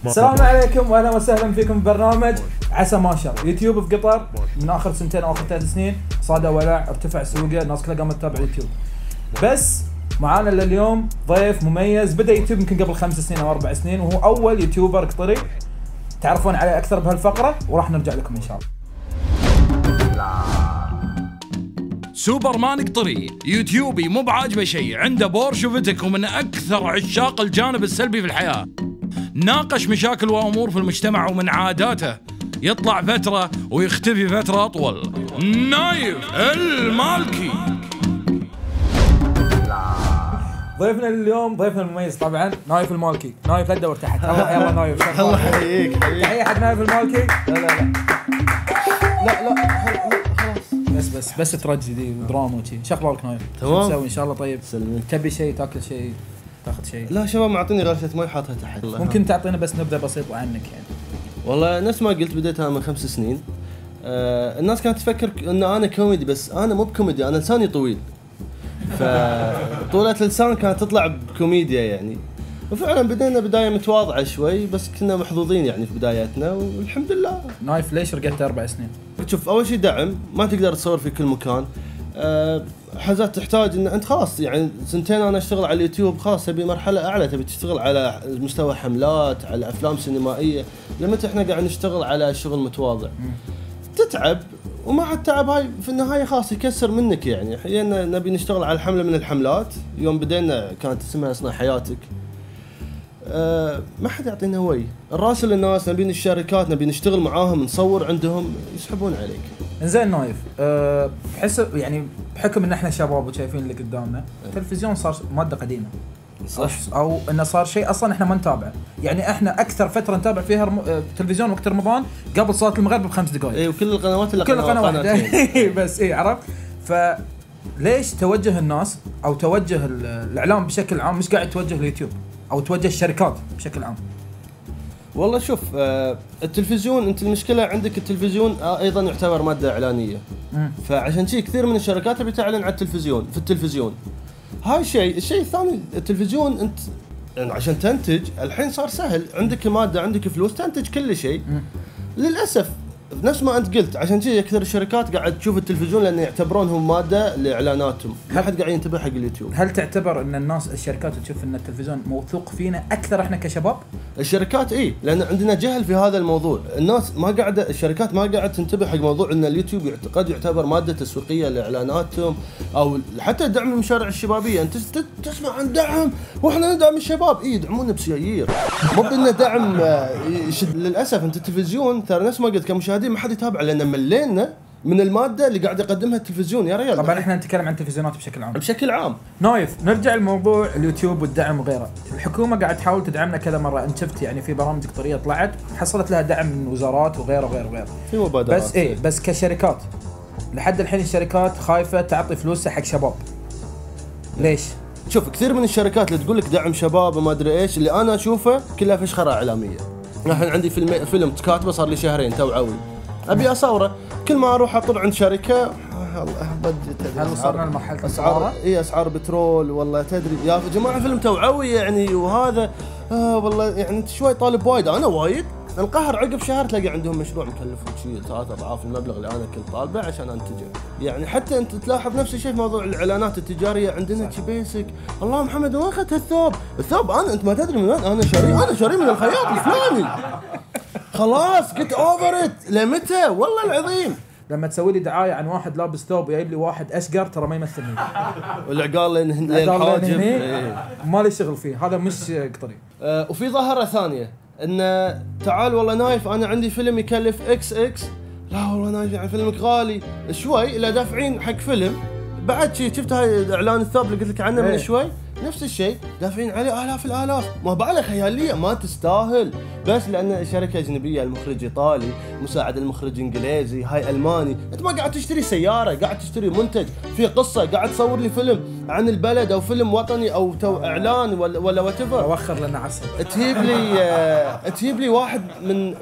السلام عليكم واهلا وسهلا فيكم ببرنامج عسى ماشر يوتيوب في قطر. من اخر سنتين او اخر 3 سنين صاد ولع، ارتفع سوقه، الناس كلها قامت تتابع يوتيوب. بس معانا لليوم ضيف مميز بدا يوتيوب يمكن قبل 5 سنين او 4 سنين، وهو اول يوتيوبر قطري تعرفون عليه اكثر بهالفقره، وراح نرجع لكم ان شاء الله. سوبرمان قطري يوتيوبي مو بعاجبه شيء، عنده بورش وفتك، ومن اكثر عشاق الجانب السلبي في الحياه. ناقش مشاكل وامور في المجتمع، ومن عاداته يطلع فتره ويختفي فتره اطول. نايف المالكي. ضيفنا اليوم ضيفنا المميز طبعا نايف المالكي. نايف لا تدور تحت، يلا نايف. الله يحييك. تحيه حق نايف المالكي. لا بس ترجي دراما وشي. شو اخبارك نايف؟ تمام. تسوي ان شاء الله طيب؟ سلمك. تبي شيء تاكل شيء تاخذ شيء؟ لا شباب معطيني غرفة مي حاطها تحت. ممكن تعطينا بس نبذه بسيطه عنك يعني؟ والله نفس ما قلت بديتها من 5 سنين. الناس كانت تفكر ان انا كوميدي، بس انا مو بكوميدي، انا لساني طويل. فطولة اللسان كانت تطلع بكوميديا يعني. وفعلا بدينا بداية متواضعة شوي، بس كنا محظوظين يعني في بداياتنا والحمد لله. نايف ليش رقدت 4 سنين؟ شوف، اول شيء دعم، ما تقدر تصور في كل مكان. حاجات تحتاج ان انت خلاص يعني 2 سنين انا اشتغل على اليوتيوب، خلاص تبي مرحله اعلى، تبي تشتغل على مستوى حملات، على افلام سينمائيه. لما احنا قاعد نشتغل على شغل متواضع تتعب، ومع التعب هاي في النهايه خلاص يكسر منك يعني. حينا نبي نشتغل على حمله من الحملات. يوم بدينا كانت اسمها اصنع حياتك. ما حد يعطينا هوي، نراسل الناس، نبي الشركات، نبي نشتغل معاهم، نصور عندهم، يسحبون عليك. انزين نايف، حسب يعني بحكم ان احنا شباب وشايفين اللي قدامنا، التلفزيون صار ماده قديمه صح. او انه صار شيء اصلا احنا ما نتابعه. يعني احنا اكثر فتره نتابع فيها التلفزيون وقت رمضان قبل صلاه المغرب ب5 دقائق. اي، وكل القنوات اللي كل قناه واحده بس عرفت. فليش توجه الناس او توجه الاعلام بشكل عام مش قاعد توجه اليوتيوب او توجه الشركات بشكل عام؟ والله شوف، التلفزيون، انت المشكله عندك التلفزيون ايضا يعتبر ماده اعلانيه. فعشان شيء كثير من الشركات بتعلن على التلفزيون، في التلفزيون. هاي الشيء الثاني، التلفزيون انت يعني عشان تنتج الحين صار سهل، عندك الماده، عندك فلوس، تنتج كل شيء. للاسف نفس ما انت قلت، عشان شيء اكثر الشركات قاعد تشوف التلفزيون لان يعتبرونهم ماده لاعلاناتهم، ما حد قاعد ينتبه حق اليوتيوب. هل تعتبر ان الشركات تشوف ان التلفزيون موثوق فينا اكثر احنا كشباب؟ الشركات لان عندنا جهل في هذا الموضوع. الناس ما قاعده، الشركات ما قاعده تنتبه حق موضوع ان اليوتيوب قد يعتبر ماده تسويقيه لاعلاناتهم، او حتى دعم المشاريع الشبابيه. انت تسمع عن دعم واحنا ندعم الشباب، يدعمونا بسيايير، مو بانه دعم للاسف انت التلفزيون ترى نفس ما قلت كمشاهدين ما حد يتابع، لان ملينا من الماده اللي قاعد يقدمها التلفزيون يا ريال. طبعا احنا نتكلم عن التلفزيونات بشكل عام. نايف، نرجع لموضوع اليوتيوب والدعم وغيره. الحكومه قاعد تحاول تدعمنا كذا مره، انت شفت يعني في برامج قطريه طلعت حصلت لها دعم من وزارات وغيره وغيره وغيره. في مبادرات بس كشركات لحد الحين الشركات خايفه تعطي فلوسها حق شباب. ليش؟ شوف، كثير من الشركات اللي تقول لك دعم شباب وما ادري ايش، اللي انا اشوفه كلها فشخره اعلاميه. الحين عندي فيلم كاتبه صار لي 2 شهرين توعوي، ابي اصوره، كل ما اروح اطلع عند شركه هل وصلنا لمرحله اسعار؟ اسعار بترول والله. تدري يا جماعه فيلم توعوي يعني، وهذا والله يعني انت شوي طالب وايد، انا وايد انقهر. عقب شهر تلاقي عندهم مشروع مكلف وتشيل 3 أضعاف المبلغ اللي انا كنت طالبه عشان انتجه. يعني حتى انت تلاحظ نفس الشيء في موضوع الاعلانات التجاريه عندنا شي بيسك. الله محمد وين اخذت الثوب انت ما تدري من وين انا شاري من الخياط الفلاني. خلاص قلت اوفر ات. لمتى؟ والله العظيم لما تسوي لي دعايه عن واحد لابس ثوب وجايب لي واحد اشقر ترى ما يمثلني. والعقال للحاجب ما لي شغل فيه، هذا مش قطري. وفي ظاهره ثانيه ان تعال والله نايف انا عندي فيلم يكلف XX. لا والله نايف يعني فيلمك غالي شوي، الا دافعين حق فيلم بعد شيء. شفت هاي اعلان الثوب اللي قلت لك عنه من شوي؟ نفس الشيء دافعين عليه آلاف الآلاف، ما بالك خيالية ما تستاهل، بس لأن شركة أجنبية، المخرج إيطالي، مساعد المخرج إنجليزي، هاي ألماني، أنت ما قاعد تشتري سيارة، قاعد تشتري منتج في قصة، قاعد تصور لي فيلم عن البلد أو فيلم وطني أو إعلان ولا واتيفر. اوخر لنا عسل. تجيب لي واحد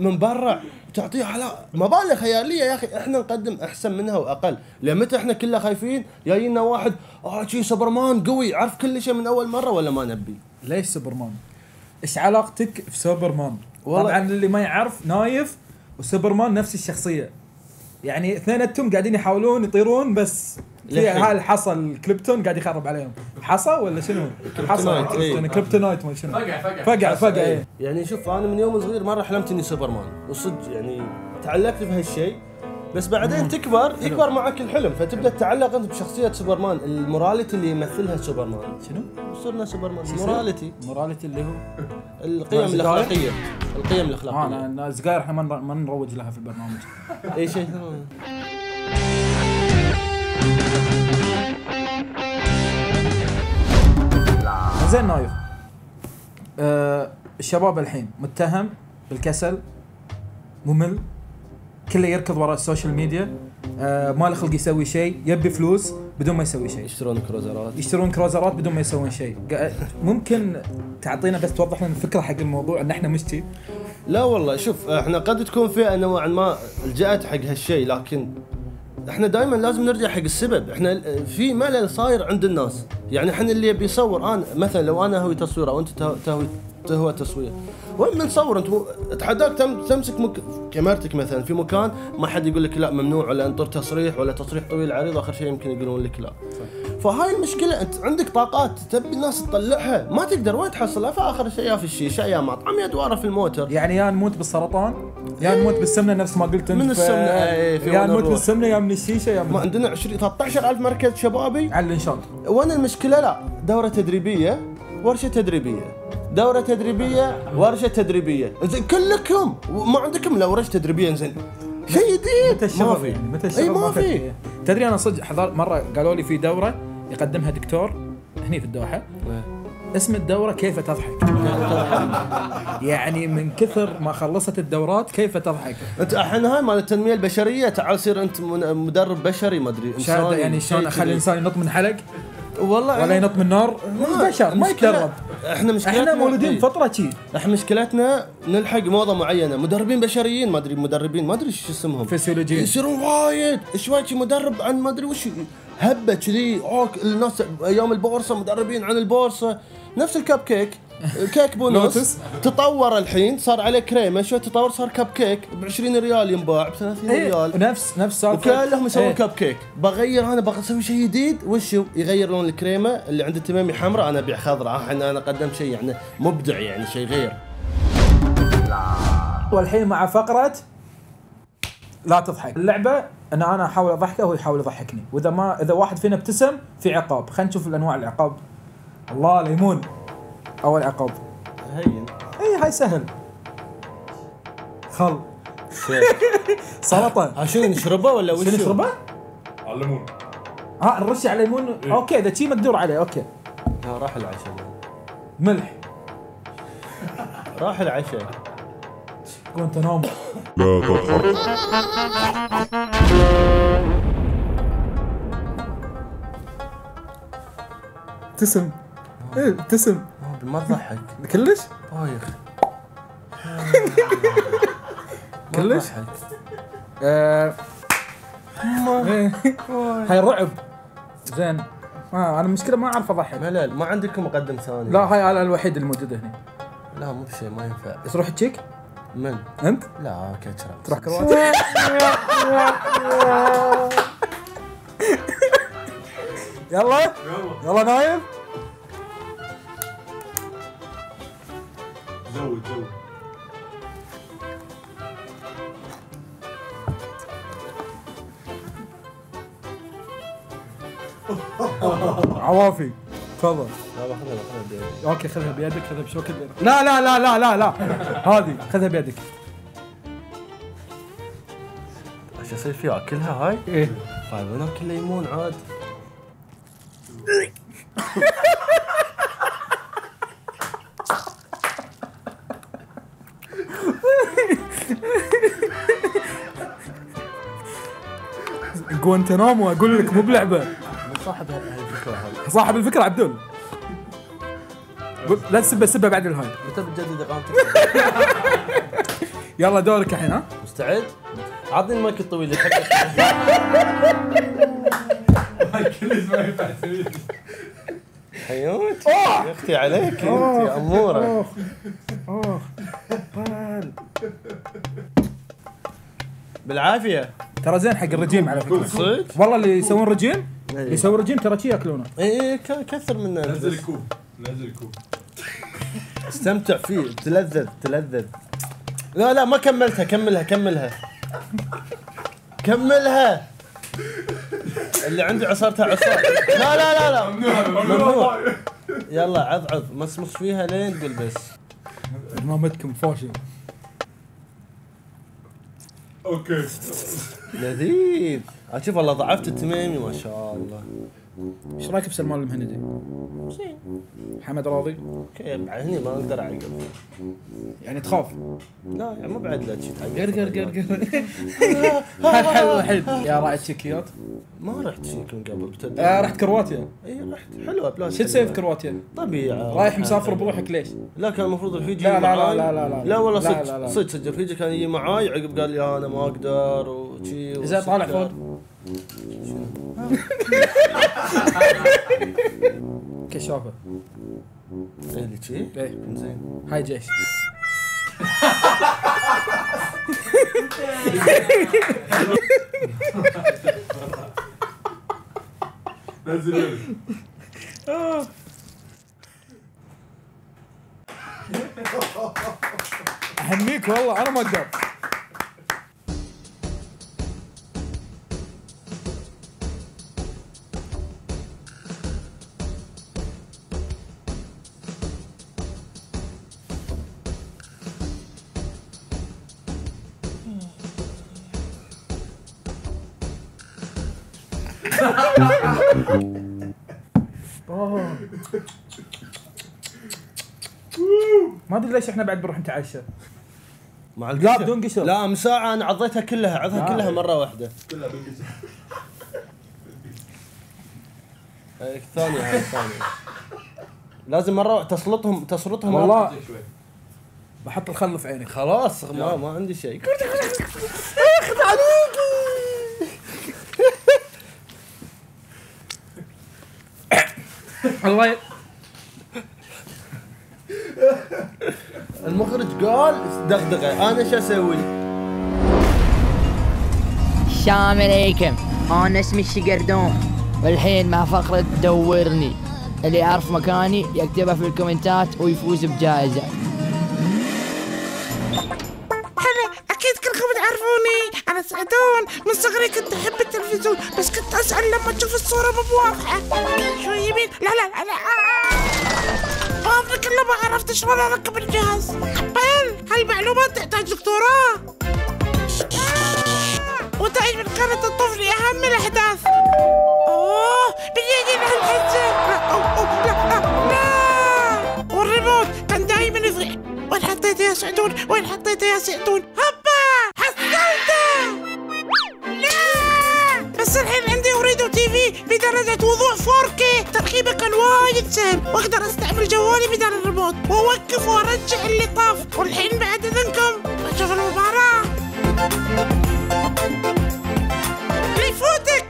من برا تعطيه على مبالغ خياليه يا اخي، احنا نقدم احسن منها واقل، لمتى احنا كلنا خايفين جاينا واحد شي سوبرمان قوي يعرف كل شيء من اول مره ولا ما نبي؟ ليش سوبرمان؟ ايش علاقتك في سوبرمان؟ والله طبعا اللي ما يعرف نايف وسوبرمان نفس الشخصيه، يعني اثنيناتهم قاعدين يحاولون يطيرون بس في هاي الحصى الكليبتون قاعد يخرب عليهم. حصى ولا شنو؟ حصى كريبتونايت ما شنو؟ فقع ايه. يعني شوف انا من يوم صغير مره حلمت اني سوبرمان وصدق يعني تعلقت بهالشيء، بس بعدين يكبر معك الحلم فتبدا تتعلق انت بشخصيه سوبرمان، الموراليتي اللي يمثلها سوبرمان. شنو؟ صرنا سوبرمان. موراليتي اللي هو القيم الاخلاقيه. القيم الاخلاقيه. انا سجاير احنا ما نروج لها في البرنامج. اي شيء. زين نايف، الشباب الحين متهم بالكسل، ممل، كله يركض وراء السوشيال ميديا، ما له خلق يسوي شيء، يبي فلوس بدون ما يسوي شيء، يشترون كروزرات بدون ما يسوون شيء. ممكن تعطينا بس توضح لنا الفكره حق الموضوع ان احنا مشتي؟ لا والله شوف، احنا قد تكون فئه نوعا ما لجأت حق هالشيء، لكن احنا دائما لازم نرجع حق السبب. احنا في ملل صاير عند الناس، يعني احنا اللي يبي يصور، انا مثلا لو انا هوي تصوير او انت تهوى تصوير، وين بنصور؟ انت اتحداك تمسك كاميرتك مثلا في مكان ما حد يقول لك لا ممنوع، ولا انطر تصريح، ولا تصريح طويل عريض، اخر شيء يمكن يقولون لك لا. فهاي المشكله، انت عندك طاقات تبي الناس تطلعها، ما تقدر، وين تحصلها؟ فاخر شيء يا في الشيشه يا مطعم يا دواره في الموتر. يعني يا نموت بالسرطان يا نموت بالسمنه نفس ما قلت انت، من السمنه يا نموت بالسمنه يا من الشيشه يا من ما عندنا 13,000 مركز شبابي على الانشاط. وين المشكله؟ لا دوره تدريبيه، ورشه تدريبيه، دوره تدريبيه، ورشه تدريبيه، زين كلكم ما عندكم لا ورشه تدريبيه. زين شيء جديد ما في، متى الشغل ما في. تدري انا صدق حضرت مره قالوا لي في دوره يقدمها دكتور هني في الدوحه، اسم الدوره كيف تضحك. يعني من كثر ما خلصت الدورات كيف تضحك. انت الحين هاي مال التنميه البشريه، تعال صير انت مدرب بشري ما ادري انسان، يعني شلون اخلي الانسان ينط من حلق والله ولا ينط من نار؟ بشر ما يتدرب. احنا مولودين فتره شي. احنا مشكلتنا نلحق موضه معينه، مدربين بشريين ما ادري مدربين ما ادري ايش اسمهم، فسيولوجيين، يصيرون وايد شوي شي مدرب عن ما ادري وش هبه كذي. الناس ايام البورصه مدربين عن البورصه، نفس الكب كيك كيك بونوس تطور الحين صار عليه كريمه، شو تطور صار كب كيك ب 20 ريال ينباع ب 30 ريال. نفس سالفه وكلهم يسوون كب كيك. بغير انا بغى اسوي شيء جديد، وش يغير لون الكريمه اللي عند التمامي حمراء انا ابيع خضراء. انا قدمت شيء يعني مبدع، يعني شيء غير. والحين مع فقره لا تضحك. اللعبه ان انا احاول اضحكه وهو يحاول يضحكني، اذا واحد فينا ابتسم في عقاب. خلينا نشوف الانواع العقاب. الله ليمون اول عقاب هين. هاي سهل. خل سلطه. شنو نشربه ولا وش نشربه؟ على الليمون. نرش على الليمون. اوكي اذا شي مقدور عليه. اوكي راح العشاء. ملح. راح العشاء. كنت نوم. لا تضحك. ابتسم. ابتسم. ما تضحك كلش؟ بايخ. كلش؟ هاي الرعب. زين. انا المشكله ما اعرف اضحك. ملل. ما عندكم مقدم ثاني؟ لا هاي انا الوحيد الموجود هنا. لا مو بشيء ما ينفع. تروح تشيك؟ من؟ انت؟ لا كاتشرب. تروح كروات. يلا نايف. زود عوافي تفضل. لا باخذها بيدي. اوكي خذها بيدك، خذها بشوكة بيدك. لا لا لا لا لا لا هذه خذها بيدك. ايش يصير فيها اكلها هاي؟ ايه طيب انا اكل ليمون عاد. جوانتنامو اقول لك مو بلعبه. صاحب هالفكره هذه. صاحب الفكره عبدول. لا تسبه بعد الهاي. متى بتجدد اقامتك؟ يلا دورك الحين ها. مستعد؟ عطني المايك الطويل اللي تحبه. كل ما ينفع تسوي. حيوت يا اختي عليك انت يا اموره. بالعافيه. ترى زين حق الرجيم على فكره. صدق؟ والله اللي يسوون رجيم إيه. يسوون رجيم ترى شي ياكلونه. ايه كثر منه. نزل الكوب نزل الكوب. استمتع فيه تلذذ. لا ما كملتها. كملها. اللي عندي عصرتها عصار. لا ممنوع. يلا عض مصمص فيها لين تقول بس. برنامجكم فاشل. اوكي لذيذ. اشوف والله ضعفت التميمي ما شاء الله. ايش رايك بسلمان المهندي؟ زين. محمد راضي؟ اوكي بعد هني ما اقدر اعقب. يعني تخاف؟ لا يعني مو بعد لا شيء تعقب. قر هالحل الوحيد يا راعي تشيكيات. ما رحت شيك من قبل بتدري. رحت كرواتيا. اي رحت حلوه بلاش. شو تسوي في كرواتيا؟ طبيعه. رايح مسافر بروحك ليش؟ لا كان المفروض رفيجي لا يجي لا معاي. لا لا لا لا والله لا لا لا. صدق رفيجي كان يجي معاي عقب قال لي انا ما اقدر وشي. زين طالع فوق. كشافه. ايه اللي شي؟ ايه زين. هاي جيش. نزل اهنيك والله انا ما اقدر. ما ادري ليش احنا بعد بنروح نتعشى. مع لا القشر. بدون قشر. لا من ساعة انا عضيتها كلها كلها مرة واحدة. كلها بالقشر. الثانية. لازم مرة تسلطهم والله بحط الخل في عينك. خلاص ما عندي شيء. الله المخرج قال دغدغه انا شو اسوي؟ السلام عليكم، انا اسمي الشقردون والحين مع فقرة دورني. اللي يعرف مكاني يكتبها في الكومنتات ويفوز بجائزة. هلا اكيد كلكم تعرفوني، انا سعدون. من صغري كنت احب التلفزيون بس كنت ازعل لما تشوف الصورة مو واضحة. شوي يمين لا وابنك الا ما عرفت شلون اركب الجهاز. قبل هالمعلومات تحتاج دكتوراه. وتعيش من كانت الطفل اهم الاحداث. بيجي هالحزة. لا والريموت كان دايما يضيع. وين حطيته يا سعدون؟ وين حطيته يا سعدون؟ هبا حصلته. لا بس الحين عندي أوريدو تي في بدرجة وضوح 4K. تركيبه كان وايد سهل واقدر استعمل جوالي بدل الريموت واوقف وارجع اللي طاف. والحين بعد اذنكم اشوف المباراة. لا يفوتك.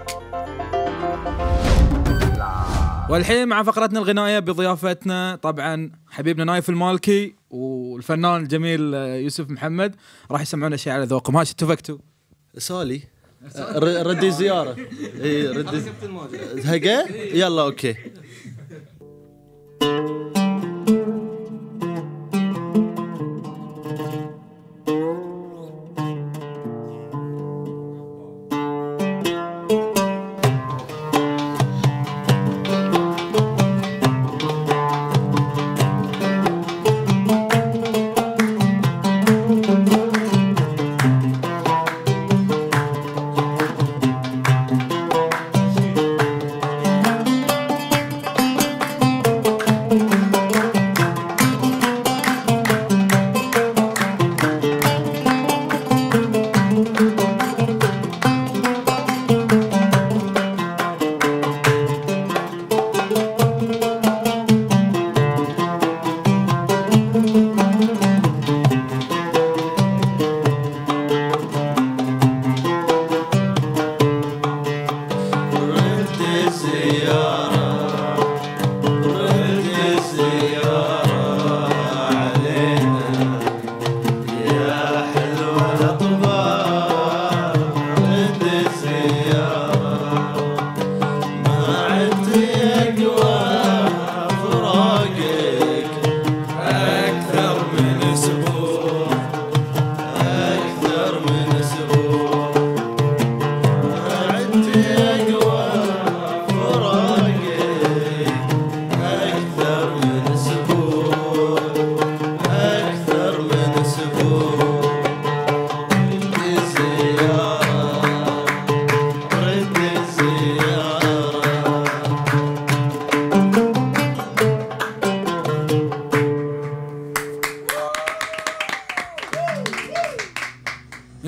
والحين مع فقرتنا الغنائية بضيافتنا طبعا حبيبنا نايف المالكي والفنان الجميل يوسف محمد. راح يسمعونا شيء على ذوقهم. هاش اتفقتوا؟ سالي ردي زيارة. اي ردي هقا يلا اوكي.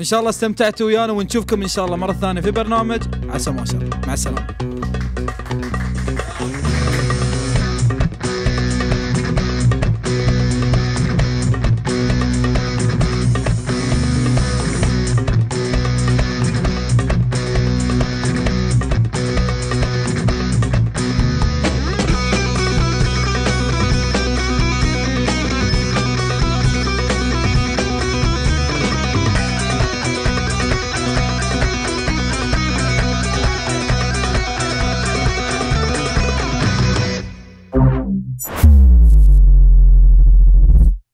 ان شاء الله استمتعتوا ويانا، ونشوفكم ان شاء الله مره ثانيه في برنامج عسى ما شاء. مع السلامه.